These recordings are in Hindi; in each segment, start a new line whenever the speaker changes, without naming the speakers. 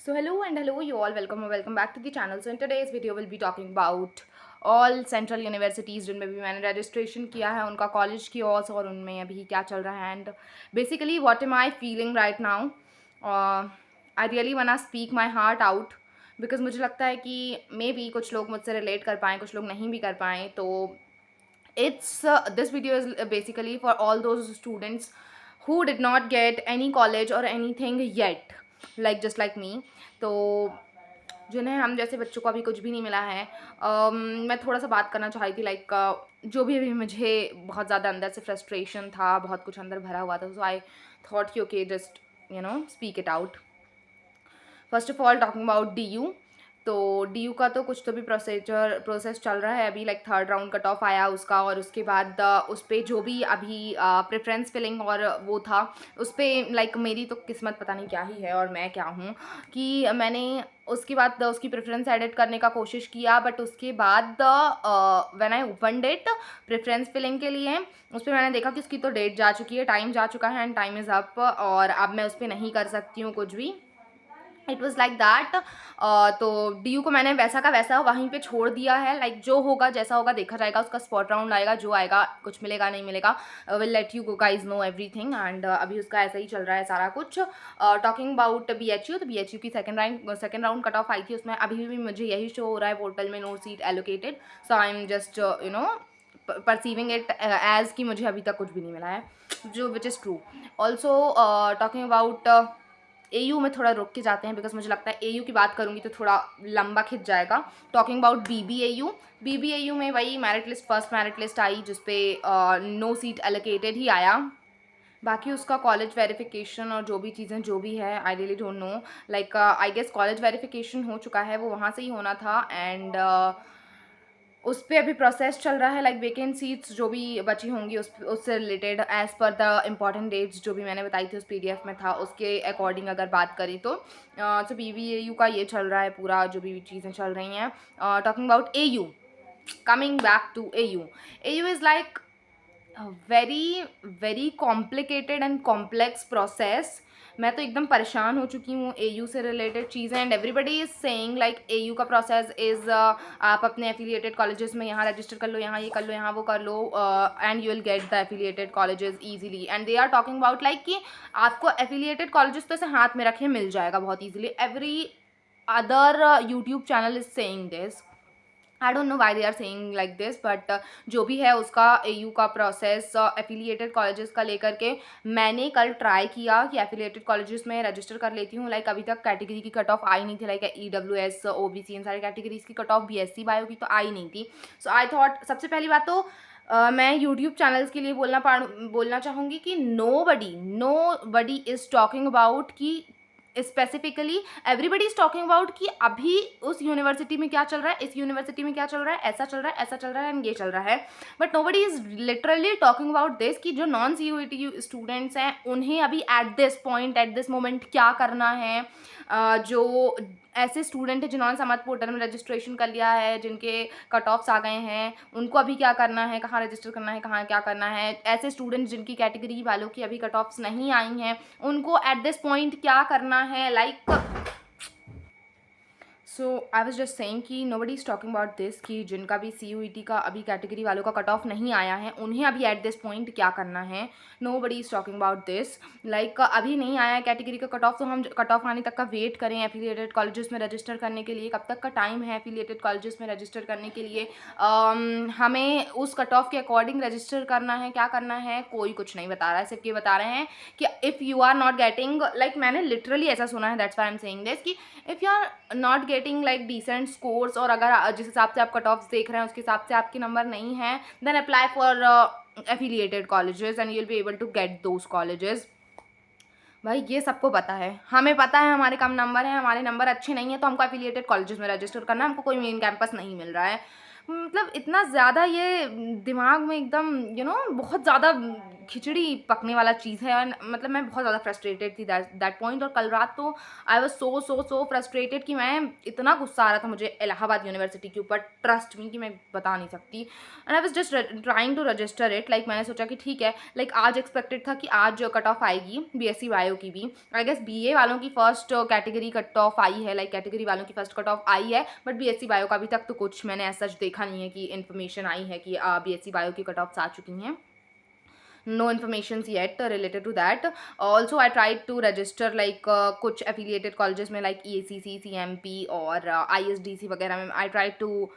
So hello you all, welcome back to the channel. So in today's video we'll be talking about all central universities जिनमें भी मैंने रजिस्ट्रेशन किया है उनका कॉलेज की ओर्स और उनमें अभी क्या चल रहा है and basically what am I feeling right now. I really want speak my heart out because मुझे लगता है कि मे बी कुछ लोग मुझसे रिलेट कर पाएँ, कुछ लोग नहीं भी कर पाएँ. तो this video is basically for all those students who did not get any college or anything yet, like just like me. तो जिन्हें हम जैसे बच्चों को अभी कुछ भी नहीं मिला है, मैं थोड़ा सा बात करना चाह रही थी लाइक जो भी अभी मुझे बहुत ज़्यादा अंदर से फ्रस्ट्रेशन था, बहुत कुछ अंदर भरा हुआ था. सो आई थॉट कि okay just speak it out. First of all talking about DU. तो DU का तो कुछ तो भी प्रोसेस चल रहा है अभी, like third round cut off आया उसका, और उसके बाद उस पर जो भी अभी प्रेफरेंस फिलिंग और वो था उस पर लाइक मेरी तो किस्मत पता नहीं क्या ही है और मैं क्या हूँ कि मैंने उसके बाद उसकी प्रेफरेंस एडिट करने का कोशिश किया. बट उसके बाद when I opened it preference filling के लिए, उस पर मैंने देखा कि उसकी तो डेट जा चुकी है, टाइम जा चुका है एंड टाइम इज़ अप, और अब मैं उस पर नहीं कर सकती हूँ कुछ भी. It was like that. तो DU को मैंने वैसा का वैसा वहीं पे छोड़ दिया है. लाइक जो होगा जैसा होगा देखा जाएगा, उसका स्पॉट राउंड आएगा, जो आएगा कुछ मिलेगा नहीं मिलेगा, will let you guys know everything. And अभी उसका ऐसा ही चल रहा है सारा कुछ. टॉकिंग अबाउट BHU, तो BHU की सेकेंड राउंड कट ऑफ आई थी. उसमें अभी भी मुझे यही शो हो रहा है पोर्टल में, no seat allocated. So I am just perceiving it as कि मुझे अभी तक कुछ भी नहीं मिला है, जो which is true. Also talking about AU में थोड़ा रुक के जाते हैं बिकॉज मुझे लगता है AU की बात करूँगी तो थोड़ा लंबा खिंच जाएगा. टॉकिंग अबाउट BBAU में वही merit list, first merit list आई जिसपे नो सीट एलोकेटेड ही आया. बाकी उसका कॉलेज वेरिफिकेशन और जो भी चीज़ें जो भी है I really don't know. Like I guess college verification हो चुका है, वो वहाँ से ही होना था. एंड उस पर अभी प्रोसेस चल रहा है, लाइक वेकेंट सीट्स जो भी बची होंगी उससे related as per the important dates जो भी मैंने बताई थी उस PDF में था, उसके अकॉर्डिंग अगर बात करें तो BBAU का ये चल रहा है पूरा, जो भी चीज़ें चल रही हैं. Talking about AU, coming back to AU is like a very complicated and complex process. मैं तो एकदम परेशान हो चुकी हूँ AU से रिलेटेड चीज़ें. And everybody is saying like AU का प्रोसेस इज़ आप अपने एफिलिएटेड कॉलेजेस में यहाँ रजिस्टर कर लो, यहाँ ये कर लो, यहाँ वो कर लो, and you will get the affiliated colleges easily. And they are talking about like कि आपको एफिलिएटेड कॉलेजेस तो ऐसे हाथ में रखे मिल जाएगा बहुत easily. Every other YouTube channel is saying this. I don't know why they are saying like this, but जो भी है उसका AU का प्रोसेस एफिलिएटेड कॉलेजेस का लेकर के मैंने कल ट्राई किया कि एफिलिएटेड कॉलेजेस में रजिस्टर कर लेती हूँ. लाइक अभी तक कैटेगरी की कट ऑफ आई नहीं थी, लाइक EWS OBC इन सारी कैटेगरीज की कट ऑफ BSc बायो की तो आई नहीं थी. सो आई थॉट सबसे पहली बात तो मैं यूट्यूब चैनल्स के लिए बोलना चाहूँगी कि nobody is talking about कि specifically everybody is talking about कि अभी उस यूनिवर्सिटी में क्या चल रहा है, इस यूनिवर्सिटी में क्या चल रहा है, ऐसा चल रहा है, ऐसा चल रहा है एंड ये चल रहा है. But nobody is literally talking about this कि जो नॉन CUET स्टूडेंट्स हैं उन्हें अभी एट दिस मोमेंट क्या करना है. जो ऐसे स्टूडेंट हैं जिन्होंने समाज पोर्टल में रजिस्ट्रेशन कर लिया है, जिनके कट ऑफ्स आ गए हैं, उनको अभी क्या करना है, कहाँ रजिस्टर करना है, कहाँ क्या करना है. ऐसे स्टूडेंट्स जिनकी कैटेगरी वालों की अभी कट ऑफ्स नहीं आई हैं, उनको एट दिस पॉइंट क्या करना है. Like so I was just saying कि nobody is talking about this कि जिनका भी CUET का अभी कैटेगरी वालों का कट ऑफ नहीं आया है उन्हें अभी एट दिस पॉइंट क्या करना है. Nobody is talking about this. Like अभी नहीं आया है कैटेगरी का कट ऑफ तो हम कट ऑफ आने तक का वेट करें एफिलिएटेड कॉलेजेस में रजिस्टर करने के लिए. कब तक का टाइम है एफिलिएटेड कॉलेजेस में रजिस्टर करने के लिए. हमें उस कट ऑफ के अकॉर्डिंग रजिस्टर करना है, क्या करना है, कोई कुछ नहीं बता रहा है. सिर्फ ये बता रहे हैं कि if you are not getting, like मैंने लिटरली ऐसा सुना है, that's why I am saying this, कि if you are not getting like decent scores, और अगर जिस हिसाब से आप कट ऑफ देख रहे हैं उसके हिसाब से आपके नंबर नहीं हैं, then apply for affiliated colleges and you will be able to get those colleges. भाई ये सबको पता है, हमें पता है हमारे कम नंबर हैं, हमारे नंबर अच्छे नहीं हैं, तो हमको एफिलिएटेड कॉलेजेस में रजिस्टर करना है, हमको कोई मेन कैंपस नहीं मिल रहा है. मतलब इतना ज़्यादा ये दिमाग में एकदम बहुत ज़्यादा खिचड़ी पकने वाला चीज़ है। और मतलब मैं बहुत ज़्यादा फ्रस्ट्रेटेड थी दैट दैट पॉइंट। और कल रात तो आई वाज़ सो फ्रस्ट्रेटेड कि मैं इतना गुस्सा आ रहा था मुझे इलाहाबाद यूनिवर्सिटी के ऊपर, ट्रस्ट मी, कि मैं बता नहीं सकती। And I was just trying to register it, like मैंने सोचा कि ठीक है, लाइक आज एक्सपेक्टेड था कि आज कट ऑफ आएगी बीएससी बायो की भी। आई गेस बीए वालों की फर्स्ट कैटेगरी कट ऑफ आई है, लाइक कैटेगरी वालों की फर्स्ट कट ऑफ आई है, बट बीएससी बायो का अभी तक तो कुछ मैंने ऐसा देखा नहीं है कि इन्फॉर्मेशन आई है कि बीएससी बायो की कट ऑफ्स आ चुकी हैं। No informations yet related to that. Also I tried to register like कुछ affiliated colleges में like EACC, CMP और ISDC वगैरह में I tried to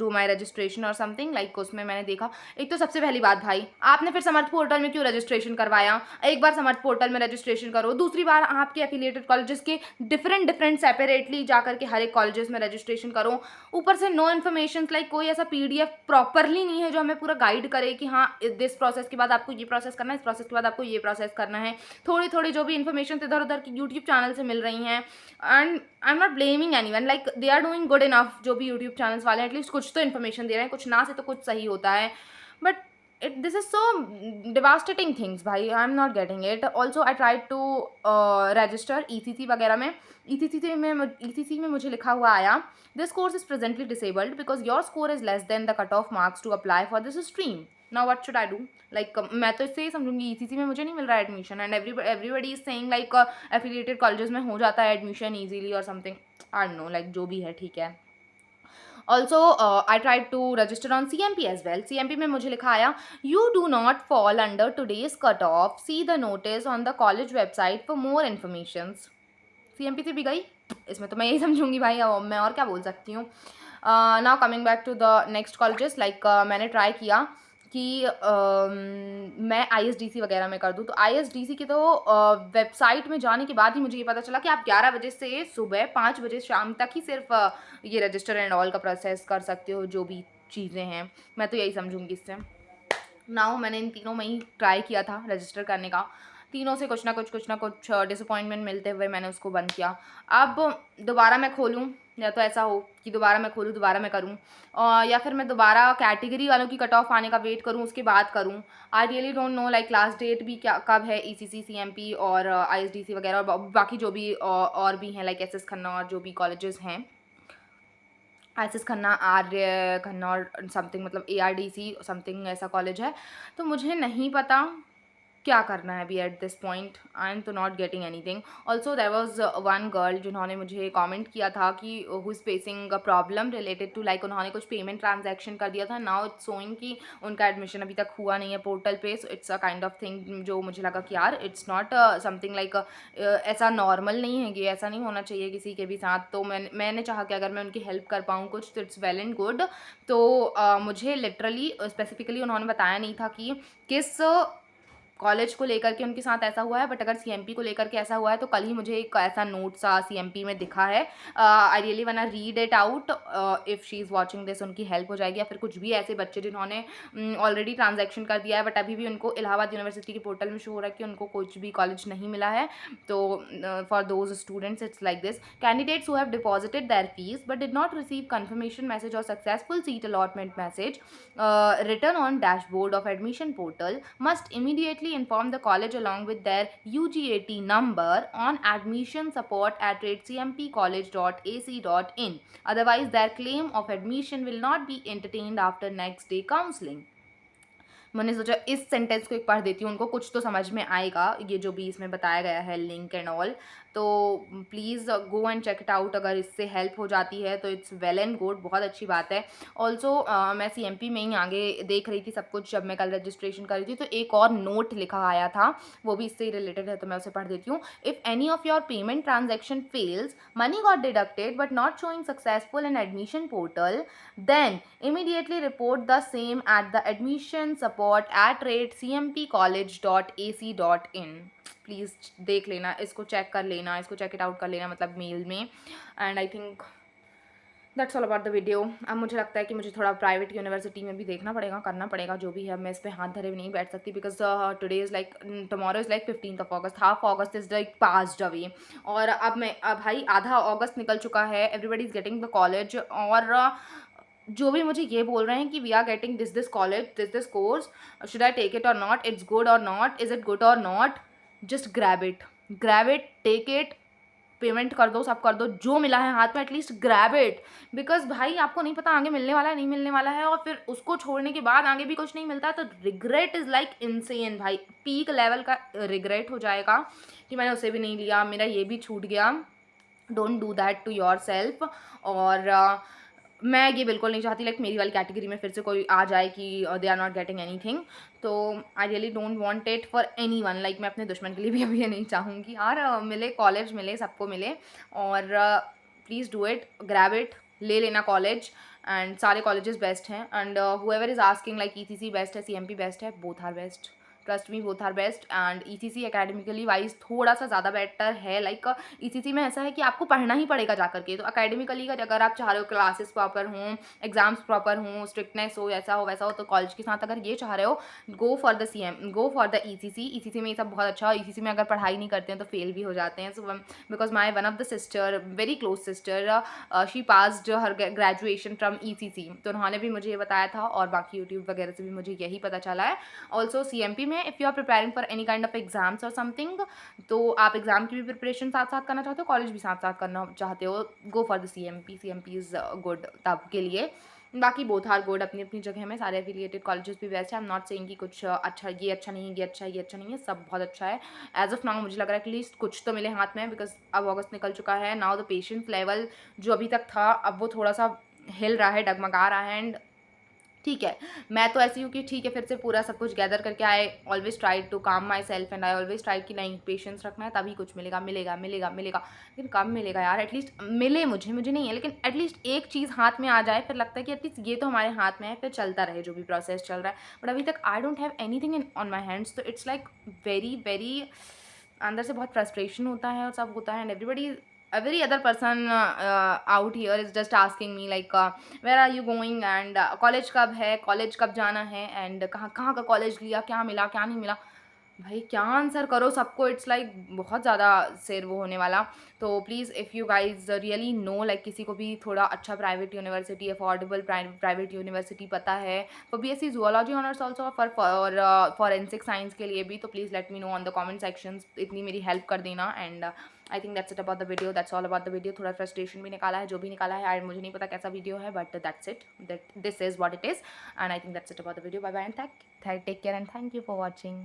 do my registration or something like। उसमें मैंने देखा, एक तो सबसे पहली बात भाई, आपने फिर समर्थ पोर्टल में क्यों रजिस्ट्रेशन करवाया? एक बार समर्थ पोर्टल में रजिस्ट्रेशन करो, दूसरी बार आपके एफिलिएटेड कॉलेजेस के डिफरेंट सेपरेटली जाकर के हर एक कॉलेजेस में रजिस्ट्रेशन करो। ऊपर से नो इन्फॉर्मेशन, लाइक कोई ऐसा पीडीएफ प्रॉपरली नहीं है जो हमें पूरा गाइड करे कि हाँ दिस प्रोसेस के बाद आपको ये प्रोसेस करना है, इस प्रोसेस के बाद आपको ये प्रोसेस करना है। थोड़ी थोड़ी जो भी इन्फॉर्मेशन इधर उधर की यूट्यूब चैनल से मिल रही हैं, and I am not blaming anyone, like they are doing good enough. जो भी यूट्यूब चैनल्स वाले हैं एटलीस्ट कुछ तो इन्फॉर्मेशन दे रहे हैं, कुछ ना से तो कुछ सही होता है। But this is so devastating things भाई, I am not getting it. Also I tried to register ECC वगैरह में। ECC में मुझे लिखा हुआ आया, this course is presently disabled because your score is less than the cut off marks to apply for this stream. Now what should I do? Like मैं तो इससे ही समझूंगी ECC में मुझे नहीं मिल रहा है admission, and everybody is saying like affiliated colleges में हो जाता है एडमिशन ईजीली और something, I don't know, like जो भी है ठीक है। Also I tried to register on CMP as well. CMP में मुझे लिखा आया, you do not fall under today's cut off, see the notice on the college website for more information. CMP से भी गई, इसमें तो मैं यही समझूंगी भाई, मैं और क्या बोल सकती हूँ। Now coming back to the next colleges, like मैंने ट्राई किया कि मैं ISDC वगैरह में कर दूँ। तो ISDC की तो वेबसाइट में जाने के बाद ही मुझे ये पता चला कि आप 11 बजे से सुबह 5 बजे शाम तक ही सिर्फ ये रजिस्टर एंड ऑल का प्रोसेस कर सकते हो, जो भी चीज़ें हैं। मैं तो यही समझूंगी इससे। नाउ मैंने इन तीनों में ही ट्राई किया था रजिस्टर करने का, तीनों से कुछ ना कुछ डिसअपॉइंटमेंट मिलते हुए मैंने उसको बंद किया। अब दोबारा मैं खोलूँ, या तो ऐसा हो कि दोबारा मैं खोलूँ, दोबारा मैं करूँ, या फिर मैं दोबारा कैटेगरी वालों की कट ऑफ आने का वेट करूँ, उसके बाद करूँ। I really don't know like last date भी क्या कब है ECC, CMP और ISDC वगैरह और बाकी जो भी और भी हैं, लाइक SS खन्ना और जो भी कॉलेजेस हैं, SS खन्ना, आर्य खन्ना और समथिंग, मतलब ARDC समथिंग ऐसा कॉलेज है। तो मुझे नहीं पता क्या करना है अभी at this point. I am तो not getting anything. Also there was one girl जिन्होंने मुझे कमेंट किया था कि who is facing a problem related to, like उन्होंने कुछ पेमेंट ट्रांजैक्शन कर दिया था, नाउ इट्स शोइंग कि उनका एडमिशन अभी तक हुआ नहीं है पोर्टल पे। So it's a kind of thing जो मुझे लगा कि यार इट्स नॉट समथिंग लाइक ऐसा नॉर्मल नहीं है कि ऐसा नहीं होना चाहिए किसी के भी साथ। तो मैंने चाहा कि अगर मैं उनकी हेल्प कर पाऊँ कुछ तो इट्स वेल एंड गुड। तो मुझे लिटरली स्पेसिफिकली उन्होंने बताया नहीं था कि किस कॉलेज को लेकर के उनके साथ ऐसा हुआ है, बट अगर CMP को लेकर के ऐसा हुआ है तो कल ही मुझे एक ऐसा नोट सा CMP में दिखा है। आई रियली वाना read it out, if she is watching this उनकी हेल्प हो जाएगी। या फिर कुछ भी ऐसे बच्चे जिन्होंने ऑलरेडी ट्रांजैक्शन कर दिया है बट अभी भी उनको इलाहाबाद यूनिवर्सिटी के पोर्टल में शो हो रहा है कि उनको कुछ भी कॉलेज नहीं मिला है। तो for those students it's like this, candidates who have deposited there fees but did not receive confirmation message or successful seat allotment message written on dashboard of admission portal must immediately inform the college along with their UGAT number on admissionsupport@cmpcollege.ac.in. Otherwise, their claim of admission will not be entertained after next day counseling. मैंने सोचा इस सेंटेंस को एक पढ़ देती हूँ, उनको कुछ तो समझ में आएगा ये जो भी इसमें बताया गया है लिंक एंड ऑल। तो please go and check it out, अगर इससे हेल्प हो जाती है तो इट्स वेल एंड गुड, बहुत अच्छी बात है। ऑल्सो मैं CMP में ही आगे देख रही थी सब कुछ जब मैं कल रजिस्ट्रेशन कर रही थी, तो एक और नोट लिखा आया था, वो भी इससे ही रिलेटेड है तो मैं उसे पढ़ देती हूँ। If any of your payment transaction fails, money got deducted but not showing successful in admission portal, then immediately report the same at the admission support@cmpcollege.ac.in। Please देख लेना, इसको चेक कर लेना, इसको चेक इट आउट कर लेना, मतलब मेल में। And I think that's all about the video. अब मुझे लगता है कि मुझे थोड़ा प्राइवेट यूनिवर्सिटी में भी देखना पड़ेगा, करना पड़ेगा जो भी है। मैं इस पर हाथ धरे नहीं बैठ सकती because today is like tomorrow is like 15th of August, half August is like passed away. और अब भाई आधा अगस्त निकल चुका है, everybody is getting the college. और जो भी मुझे ये बोल रहे हैं कि we are getting this college, this course, should I take it और नॉट, इट्स गुड और नॉट, इज इट गुड और not, just grab it, take it, payment कर दो, सब कर दो, जो मिला है हाथ में एटलीस्ट ग्रैब इट। बिकॉज भाई आपको नहीं पता आगे मिलने वाला है नहीं मिलने वाला है, और फिर उसको छोड़ने के बाद आगे भी कुछ नहीं मिलता है तो रिग्रेट इज़ लाइक इनसेन भाई, पीक लेवल का रिग्रेट हो जाएगा कि मैंने उसे भी नहीं लिया, मेरा ये भी छूट गया। Don't do that to yourself. और मैं ये बिल्कुल नहीं चाहती लाइक मेरी वाली कैटेगरी में फिर से कोई आ जाए कि they are not getting anything. तो I really don't want it for anyone, like मैं अपने दुश्मन के लिए भी अभी ये नहीं चाहूँगी यार, मिले कॉलेज, मिले सबको मिले, और please do it, grab it, ले लेना कॉलेज। एंड सारे कॉलेजेस बेस्ट हैं, and whoever is asking like ECC best है, CMP बेस्ट है, both are best, trust me both are best. And ECC academically wise थोड़ा सा ज़्यादा बेटर है, लाइक ECC में ऐसा है कि आपको पढ़ना ही पड़ेगा जा करके, तो अकेडमिकली का अगर आप चाह रहे हो क्लासेस प्रॉपर हों, एग्जाम्स प्रॉपर हों, स्ट्रिक्टनेस हो, ऐसा हो वैसा हो, तो कॉलेज के साथ अगर ये चाह रहे हो, गो फॉर द ECC में ये सब बहुत अच्छा हो। ECC में अगर पढ़ाई नहीं करते हैं तो फेल भी हो जाते हैं। So because my one of the sister, very close sister, she passed her graduation from ECC, तो उन्होंने भी मुझे ये बताया था, और बाकी यूट्यूब वगैरह से भी मुझे यही पता चला है। ऑल्सो CMP में if you are preparing for any kind of exams और समथिंग, तो आप एग्जाम की भी प्रिपरेशन साथ साथ करना चाहते हो, कॉलेज भी साथ साथ करना चाहते हो, go for the CMP is good तब के लिए। बाकी बोथ आर गुड अपनी अपनी जगह में, सारे एफिलिएटेड कॉलेजेस भी बेस्ट है। आई एम नॉट सेइंग कि कुछ अच्छा, ये अच्छा नहीं है, ये अच्छा है, ये अच्छा नहीं है, सब बहुत अच्छा है। एज ऑफ नाउ मुझे लग रहा है एटलीस्ट कुछ तो मिले हाथ में, बिकॉज अब अगस्त निकल चुका है। नाउ द पेशेंस लेवल जो अभी तक था, अब वो थोड़ा सा हिल रहा है, डगमगा रहा है। एंड ठीक है, मैं तो ऐसी हूँ कि ठीक है, फिर से पूरा सब कुछ गैदर करके आई ऑलवेज ट्राई टू काम my self, and I always try कि नहीं, पेशेंस रखना है, तभी कुछ मिलेगा, मिलेगा मिलेगा मिलेगा। लेकिन कब मिलेगा यार, एटलीस्ट मिले, मुझे नहीं है, लेकिन एटलीस्ट एक चीज़ हाथ में आ जाए, फिर लगता है कि एटलीस्ट ये तो हमारे हाथ में है, फिर चलता रहे जो भी प्रोसेस चल रहा है। बट अभी तक I don't have anything in on my hands, तो इट्स लाइक वेरी वेरी, अंदर से बहुत फ्रस्ट्रेशन होता है और सब होता है। And everybody, every other person out here is just asking me like where are you going, and college कब है, कॉलेज कब जाना है, एंड कहाँ कहाँ का कॉलेज लिया, क्या मिला क्या नहीं मिला। भाई क्या आंसर करो सबको, इट्स लाइक बहुत ज़्यादा सिर वो होने वाला। तो please if you guys really know, like किसी को भी थोड़ा अच्छा private university, affordable private university पता है for BSc zoology honours also, for forensic science के लिए भी, तो please let me know on the comment section, इतनी मेरी हेल्प कर देना। And I think that's it about the video, that's all about the video. थोड़ा फ्रस्ट्रेशन भी निकाला है, जो भी निकाला है यार, मुझे नहीं पता कैसा वीडियो है, but that's it, that this is what it is. And I think that's it about the video. Bye bye and take care and thank you for watching.